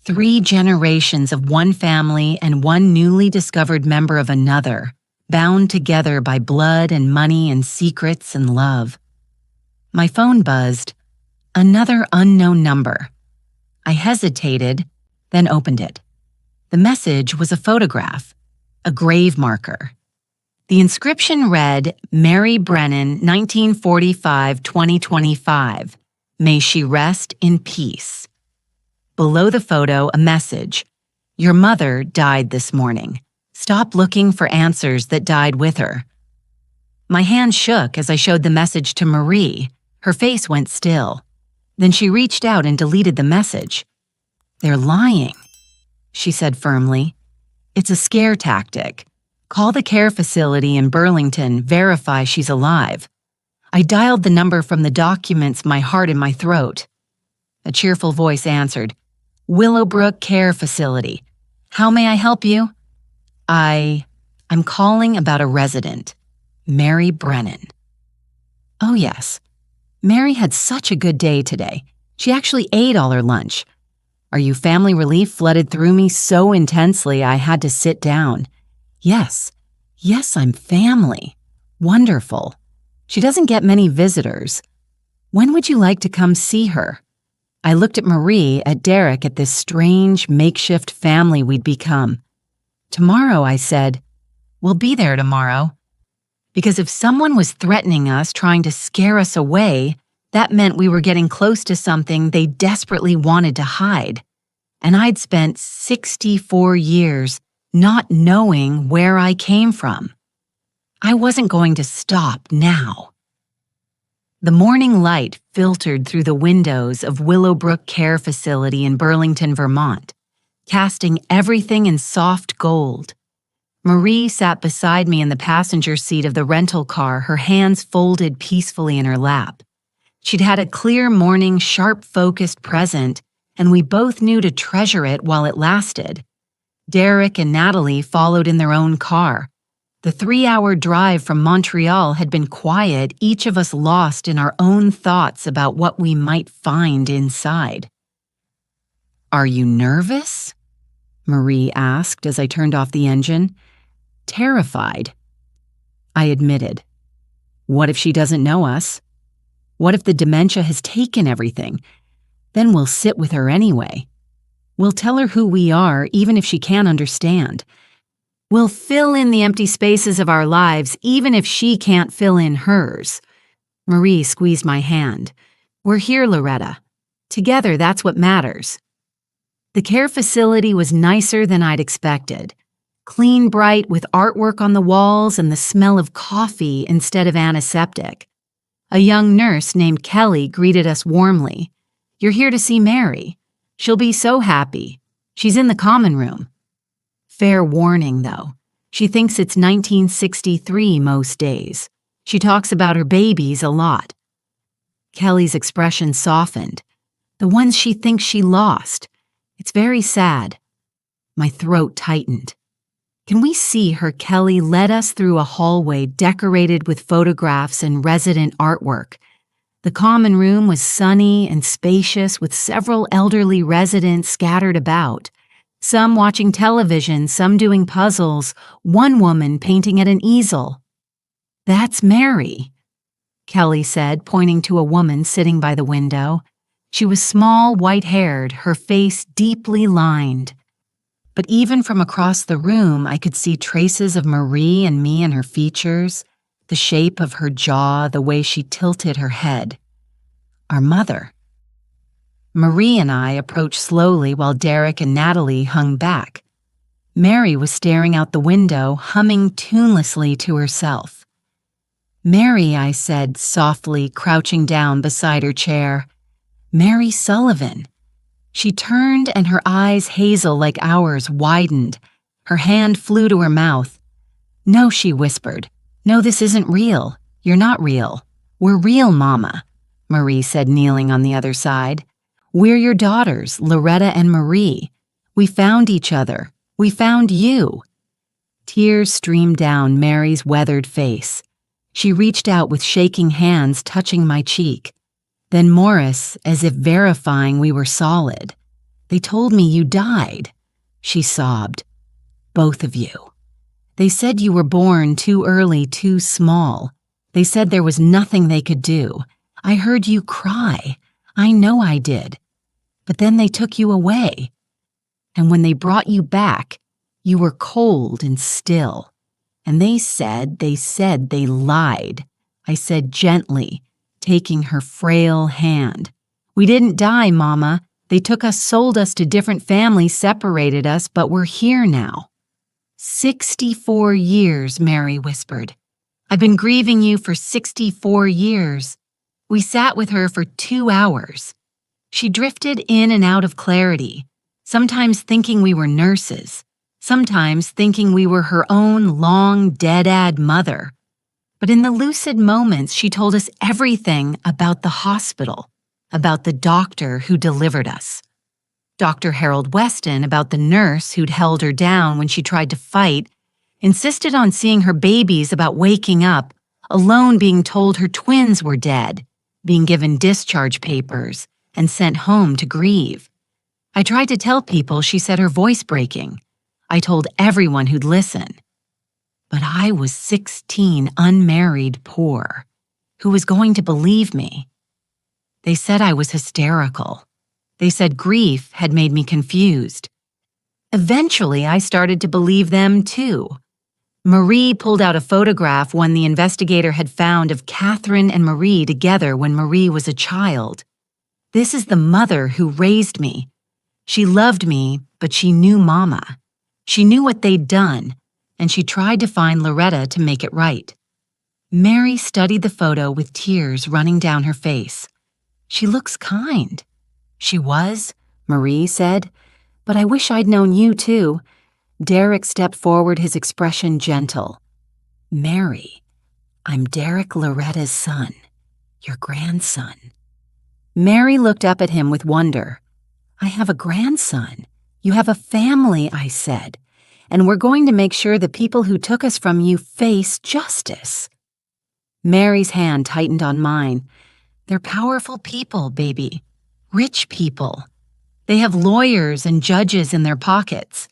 3 generations of one family and one newly discovered member of another, bound together by blood and money and secrets and love. My phone buzzed. Another unknown number. I hesitated, then opened it. The message was a photograph, a grave marker. The inscription read, "Mary Brennan, 1945-2025. May she rest in peace." Below the photo, a message. "Your mother died this morning. Stop looking for answers that died with her." My hand shook as I showed the message to Marie. Her face went still. Then she reached out and deleted the message. "They're lying," she said firmly. "It's a scare tactic. Call the care facility in Burlington, verify she's alive." I dialed the number from the documents, my heart in my throat. A cheerful voice answered. "Willowbrook Care Facility. How may I help you?" I'm calling about a resident, Mary Brennan." Oh yes, Mary had such a good day today. She actually ate all her lunch. "Are you family relief?" flooded through me so intensely I had to sit down. Yes, I'm family. Wonderful. She doesn't get many visitors. When would you like to come see her? I looked at Marie, at Derek, at this strange, makeshift family we'd become. "Tomorrow," I said. "We'll be there tomorrow." Because if someone was threatening us, trying to scare us away, that meant we were getting close to something they desperately wanted to hide. And I'd spent 64 years not knowing where I came from. I wasn't going to stop now. The morning light filtered through the windows of Willowbrook Care Facility in Burlington, Vermont, casting everything in soft gold. Marie sat beside me in the passenger seat of the rental car, her hands folded peacefully in her lap. She'd had a clear morning, sharp-focused present, and we both knew to treasure it while it lasted. Derek and Natalie followed in their own car. The 3-hour drive from Montreal had been quiet, each of us lost in our own thoughts about what we might find inside. Are you nervous? Marie asked as I turned off the engine. Terrified. I admitted. What if she doesn't know us? What if the dementia has taken everything? Then we'll sit with her anyway. We'll tell her who we are, even if she can't understand. We'll fill in the empty spaces of our lives, even if she can't fill in hers. Marie squeezed my hand. We're here, Loretta. Together, that's what matters. The care facility was nicer than I'd expected. Clean, bright, with artwork on the walls and the smell of coffee instead of antiseptic. A young nurse named Kelly greeted us warmly. You're here to see Mary. She'll be so happy. She's in the common room. Fair warning, though. She thinks it's 1963 most days. She talks about her babies a lot. Kelly's expression softened. The ones she thinks she lost. It's very sad. My throat tightened. Can we see her? Kelly led us through a hallway decorated with photographs and resident artwork. The common room was sunny and spacious with several elderly residents scattered about. Some watching television, some doing puzzles, one woman painting at an easel. That's Mary, Kelly said, pointing to a woman sitting by the window. She was small, white-haired, her face deeply lined. But even from across the room, I could see traces of Marie and me in her features, the shape of her jaw, the way she tilted her head. Our mother. Marie and I approached slowly while Derek and Natalie hung back. Mary was staring out the window, humming tunelessly to herself. Mary, I said softly, crouching down beside her chair. Mary Sullivan. She turned and her eyes, hazel like ours, widened. Her hand flew to her mouth. No, she whispered. No, this isn't real. You're not real. We're real, Mama, Marie said, kneeling on the other side. We're your daughters, Loretta and Marie. We found each other. We found you. Tears streamed down Mary's weathered face. She reached out with shaking hands, touching my cheek. Then Morris, as if verifying we were solid. They told me you died, she sobbed. Both of you. They said you were born too early, too small. They said there was nothing they could do. I heard you cry. I know I did. But then they took you away. And when they brought you back, you were cold and still. And they said they lied. I said gently, taking her frail hand. We didn't die, Mama. They took us, sold us to different families, separated us, but we're here now. 64 years, Mary whispered. I've been grieving you for 64 years. We sat with her for 2 hours. She drifted in and out of clarity, sometimes thinking we were nurses, sometimes thinking we were her own long dead-ad mother. But in the lucid moments, she told us everything about the hospital, about the doctor who delivered us. Dr. Harold Weston, about the nurse who'd held her down when she tried to fight, insisted on seeing her babies, about waking up, alone, being told her twins were dead, being given discharge papers, and sent home to grieve. I tried to tell people, she said, her voice breaking. I told everyone who'd listen. But I was 16, unmarried, poor. Who was going to believe me? They said I was hysterical. They said grief had made me confused. Eventually, I started to believe them too. Marie pulled out a photograph one the investigator had found of Catherine and Marie together when Marie was a child. This is the mother who raised me. She loved me, but she knew Mama. She knew what they'd done, and she tried to find Loretta to make it right. Mary studied the photo with tears running down her face. She looks kind. She was, Marie said, but I wish I'd known you too. Derek stepped forward, his expression gentle. Mary, I'm Derek, Loretta's son, your grandson. Mary looked up at him with wonder. I have a grandson. You have a family, I said, and we're going to make sure the people who took us from you face justice. Mary's hand tightened on mine. They're powerful people, baby. Rich people. They have lawyers and judges in their pockets.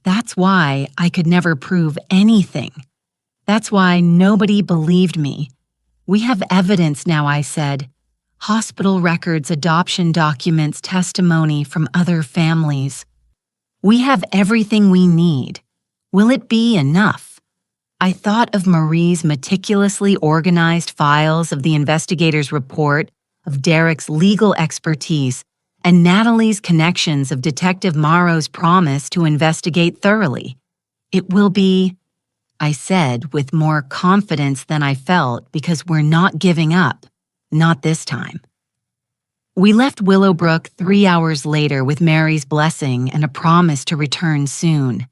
That's why I could never prove anything. That's why nobody believed me. We have evidence now, I said. Hospital records, adoption documents, testimony from other families. We have everything we need. Will it be enough? I thought of Marie's meticulously organized files, of the investigator's report, of Derek's legal expertise, and Natalie's connections, of Detective Morrow's promise to investigate thoroughly. It will be, I said with more confidence than I felt, because we're not giving up. Not this time. We left Willowbrook 3 hours later with Mary's blessing and a promise to return soon.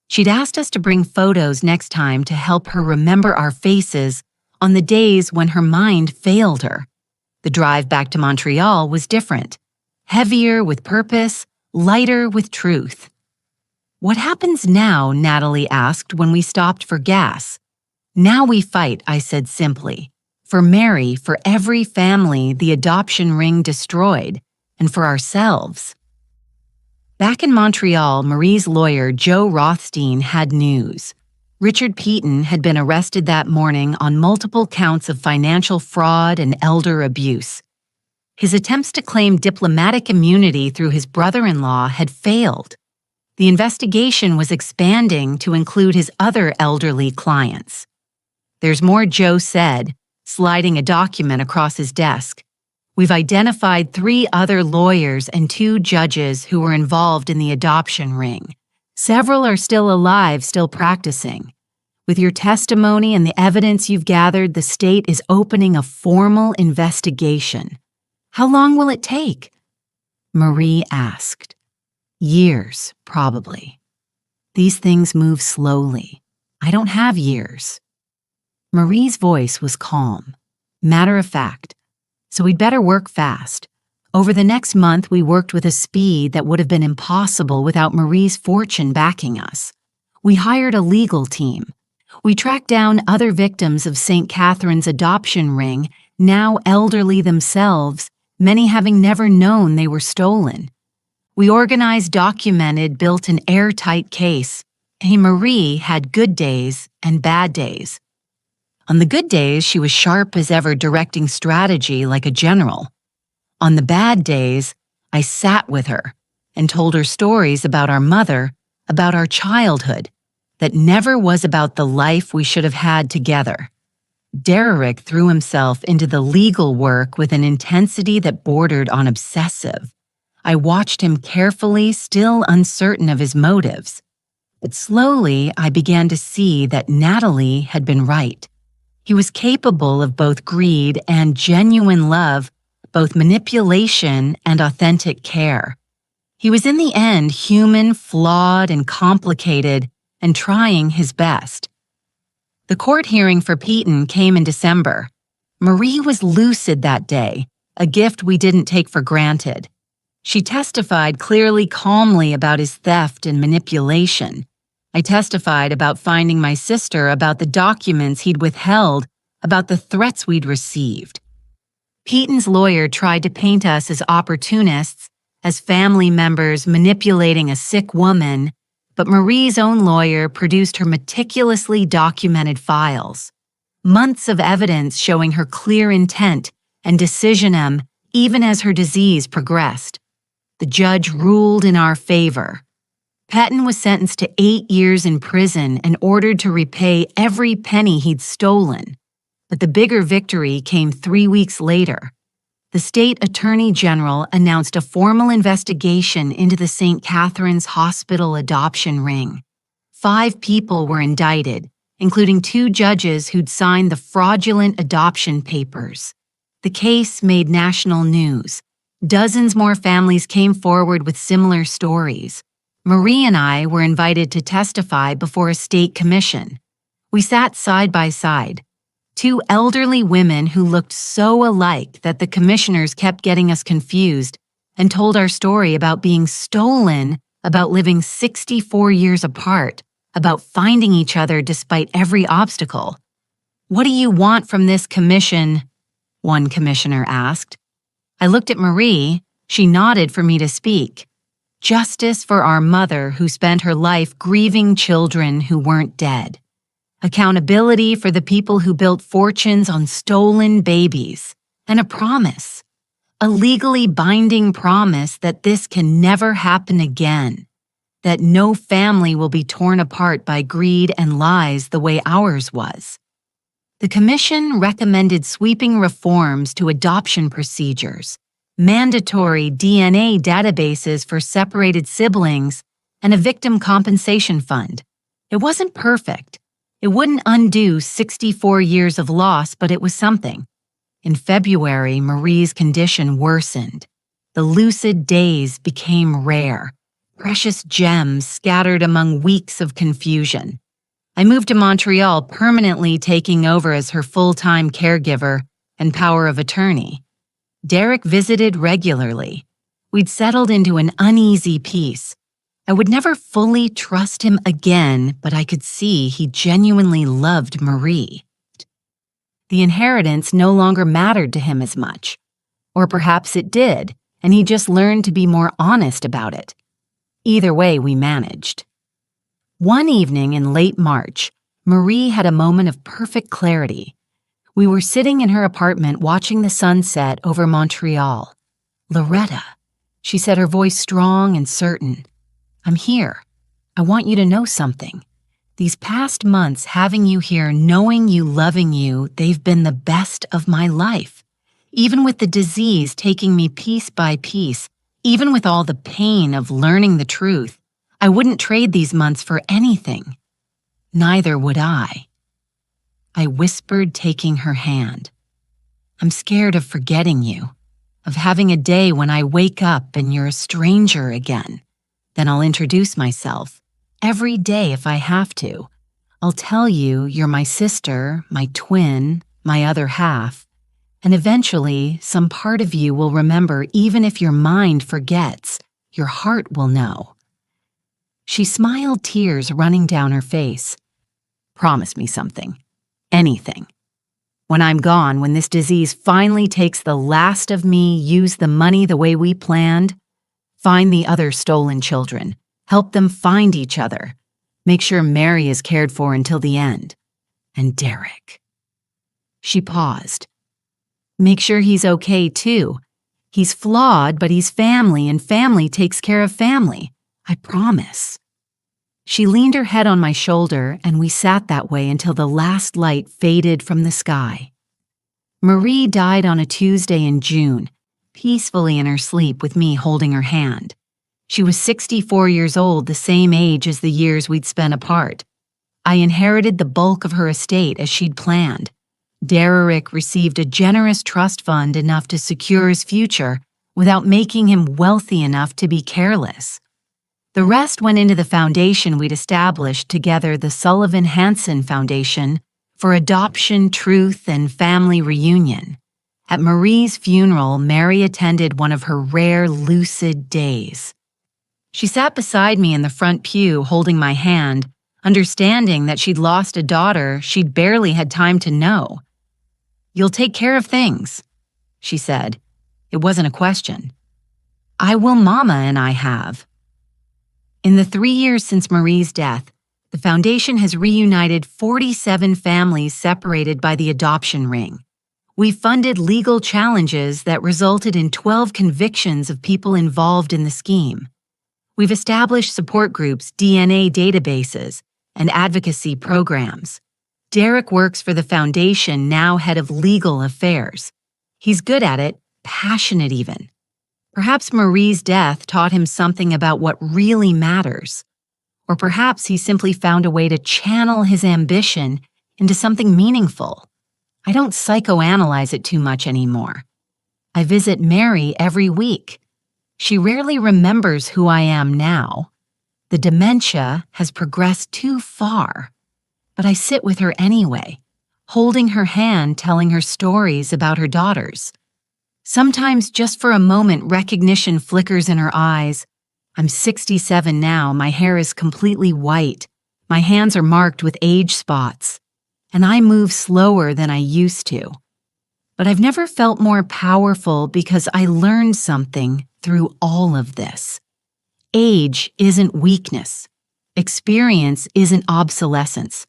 She'd asked us to bring photos next time to help her remember our faces on the days when her mind failed her. The drive back to Montreal was different. Heavier with purpose, lighter with truth. What happens now? Natalie asked when we stopped for gas. Now we fight, I said simply. For Mary, for every family the adoption ring destroyed, and for ourselves. Back in Montreal, Marie's lawyer, Joe Rothstein, had news. Richard Peaton had been arrested that morning on multiple counts of financial fraud and elder abuse. His attempts to claim diplomatic immunity through his brother-in-law had failed. The investigation was expanding to include his other elderly clients. There's more, Joe said, sliding a document across his desk. We've identified 3 other lawyers and 2 judges who were involved in the adoption ring. Several are still alive, still practicing. With your testimony and the evidence you've gathered, the state is opening a formal investigation. How long will it take? Marie asked. Years, probably. These things move slowly. I don't have years. Marie's voice was calm, matter of fact. So we'd better work fast. Over the next month, we worked with a speed that would have been impossible without Marie's fortune backing us. We hired a legal team. We tracked down other victims of St. Catherine's adoption ring, now elderly themselves, many having never known they were stolen. We organized, documented, built an airtight case. Hey, Marie had good days and bad days. On the good days, she was sharp as ever, directing strategy like a general. On the bad days, I sat with her and told her stories about our mother, about our childhood, that never was about the life we should have had together. Derek threw himself into the legal work with an intensity that bordered on obsessive. I watched him carefully, still uncertain of his motives. But slowly, I began to see that Natalie had been right. He was capable of both greed and genuine love, both manipulation and authentic care. He was in the end human, flawed, and complicated, and trying his best. The court hearing for Peaton came in December. Marie was lucid that day, a gift we didn't take for granted. She testified clearly, calmly about his theft and manipulation. I testified about finding my sister, about the documents he'd withheld, about the threats we'd received. Peaton's lawyer tried to paint us as opportunists, as family members manipulating a sick woman, but Marie's own lawyer produced her meticulously documented files. Months of evidence showing her clear intent and decision even as her disease progressed. The judge ruled in our favor. Peaton was sentenced to 8 years in prison and ordered to repay every penny he'd stolen. But the bigger victory came 3 weeks later. The state attorney general announced a formal investigation into the St. Catherine's Hospital adoption ring. 5 people were indicted, including 2 judges who'd signed the fraudulent adoption papers. The case made national news. Dozens more families came forward with similar stories. Marie and I were invited to testify before a state commission. We sat side by side, 2 elderly women who looked so alike that the commissioners kept getting us confused, and told our story about being stolen, about living 64 years apart, about finding each other despite every obstacle. "What do you want from this commission?" one commissioner asked. I looked at Marie. She nodded for me to speak. Justice for our mother who spent her life grieving children who weren't dead. Accountability for the people who built fortunes on stolen babies. And a promise. A legally binding promise that this can never happen again. That no family will be torn apart by greed and lies the way ours was. The Commission recommended sweeping reforms to adoption procedures, mandatory DNA databases for separated siblings, and a victim compensation fund. It wasn't perfect. It wouldn't undo 64 years of loss, but it was something. In February, Marie's condition worsened. The lucid days became rare, precious gems scattered among weeks of confusion. I moved to Montreal, permanently taking over as her full-time caregiver and power of attorney. Derek visited regularly. We'd settled into an uneasy peace. I would never fully trust him again, but I could see he genuinely loved Marie. The inheritance no longer mattered to him as much. Or perhaps it did, and he just learned to be more honest about it. Either way, we managed. One evening in late March, Marie had a moment of perfect clarity. We were sitting in her apartment watching the sunset over Montreal. "Loretta," she said, her voice strong and certain. "I'm here. I want you to know something. These past months, having you here, knowing you, loving you, they've been the best of my life. Even with the disease taking me piece by piece, even with all the pain of learning the truth, I wouldn't trade these months for anything. Neither would I." I whispered, taking her hand. "I'm scared of forgetting you, of having a day when I wake up and you're a stranger again. Then I'll introduce myself, every day if I have to. I'll tell you you're my sister, my twin, my other half, and eventually some part of you will remember even if your mind forgets, your heart will know." She smiled, tears running down her face. "Promise me something. Anything. When I'm gone, when this disease finally takes the last of me, use the money the way we planned. Find the other stolen children. Help them find each other. Make sure Mary is cared for until the end. And Derek." She paused. "Make sure he's okay, too. He's flawed, but he's family, and family takes care of family. I promise." She leaned her head on my shoulder, and we sat that way until the last light faded from the sky. Marie died on a Tuesday in June, peacefully in her sleep with me holding her hand. She was 64 years old, the same age as the years we'd spent apart. I inherited the bulk of her estate as she'd planned. Derek received a generous trust fund enough to secure his future without making him wealthy enough to be careless. The rest went into the foundation we'd established together, the Sullivan-Hanson Foundation, for adoption, truth, and family reunion. At Marie's funeral, Mary attended one of her rare lucid days. She sat beside me in the front pew, holding my hand, understanding that she'd lost a daughter she'd barely had time to know. "You'll take care of things," she said. It wasn't a question. "I will, Mama, and I have." In the 3 years since Marie's death, the foundation has reunited 47 families separated by the adoption ring. We funded legal challenges that resulted in 12 convictions of people involved in the scheme. We've established support groups, DNA databases, and advocacy programs. Derek works for the foundation, now head of legal affairs. He's good at it, passionate even. Perhaps Marie's death taught him something about what really matters. Or perhaps he simply found a way to channel his ambition into something meaningful. I don't psychoanalyze it too much anymore. I visit Mary every week. She rarely remembers who I am now. The dementia has progressed too far. But I sit with her anyway, holding her hand, telling her stories about her daughters. Sometimes, just for a moment, recognition flickers in her eyes. I'm 67 now, my hair is completely white, my hands are marked with age spots, and I move slower than I used to. But I've never felt more powerful because I learned something through all of this. Age isn't weakness. Experience isn't obsolescence.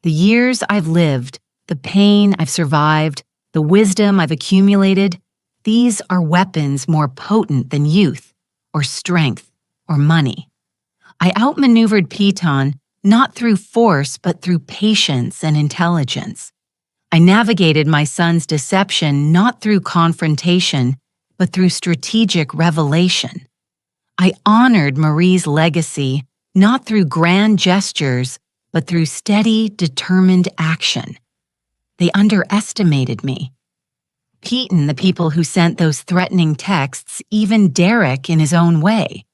The years I've lived, the pain I've survived, the wisdom I've accumulated, these are weapons more potent than youth, or strength, or money. I outmaneuvered Piton not through force but through patience and intelligence. I navigated my son's deception not through confrontation but through strategic revelation. I honored Marie's legacy not through grand gestures but through steady, determined action. They underestimated me. Peyton, the people who sent those threatening texts, even Derek in his own way.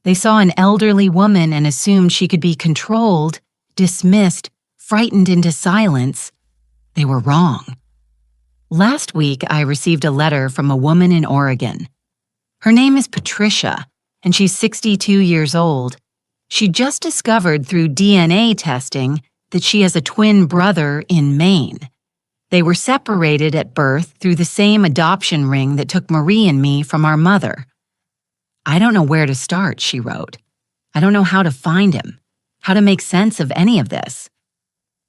They saw an elderly woman and assumed she could be controlled, dismissed, frightened into silence. They were wrong. Last week, I received a letter from a woman in Oregon. Her name is Patricia, and she's 62 years old. She just discovered through DNA testing that she has a twin brother in Maine. They were separated at birth through the same adoption ring that took Marie and me from our mother. I don't know where to start, she wrote. I don't know how to find him, how to make sense of any of this.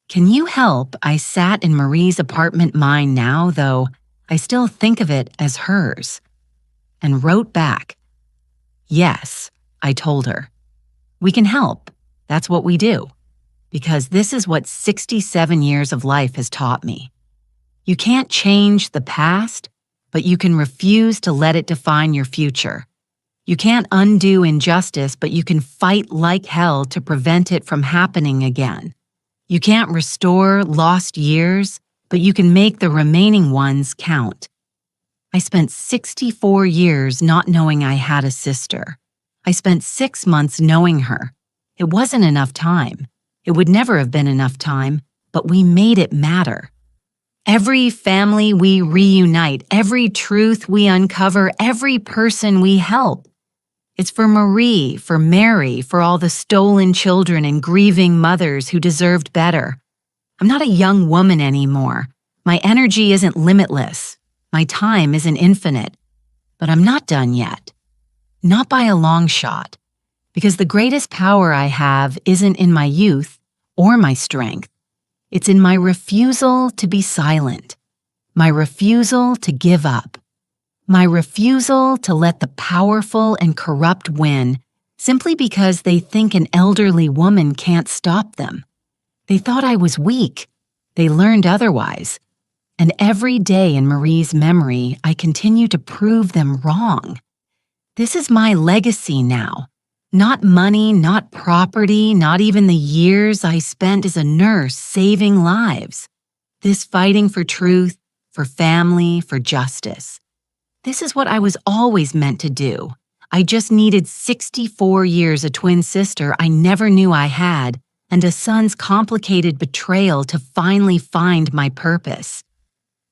Can you help? I sat in Marie's apartment mine now, though I still think of it as hers. And wrote back. Yes, I told her. We can help. That's what we do. Because this is what 67 years of life has taught me. You can't change the past, but you can refuse to let it define your future. You can't undo injustice, but you can fight like hell to prevent it from happening again. You can't restore lost years, but you can make the remaining ones count. I spent 64 years not knowing I had a sister. I spent 6 months knowing her. It wasn't enough time. It would never have been enough time, but we made it matter. Every family we reunite, every truth we uncover, every person we help. It's for Marie, for Mary, for all the stolen children and grieving mothers who deserved better. I'm not a young woman anymore. My energy isn't limitless. My time isn't infinite. But I'm not done yet. Not by a long shot. Because the greatest power I have isn't in my youth or my strength. It's in my refusal to be silent. My refusal to give up. My refusal to let the powerful and corrupt win simply because they think an elderly woman can't stop them. They thought I was weak. They learned otherwise. And every day in Marie's memory, I continue to prove them wrong. This is my legacy now. Not money, not property, not even the years I spent as a nurse saving lives. This fighting for truth, for family, for justice. This is what I was always meant to do. I just needed 64 years a twin sister I never knew I had, and a son's complicated betrayal to finally find my purpose.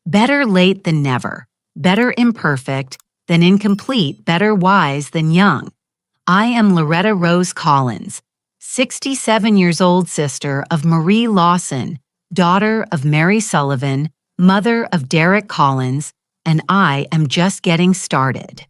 Better late than never. Better imperfect than incomplete. Better wise than young. I am Loretta Rose Collins, 67 years old sister of Marie Lawson, daughter of Mary Sullivan, mother of Derek Collins, and I am just getting started.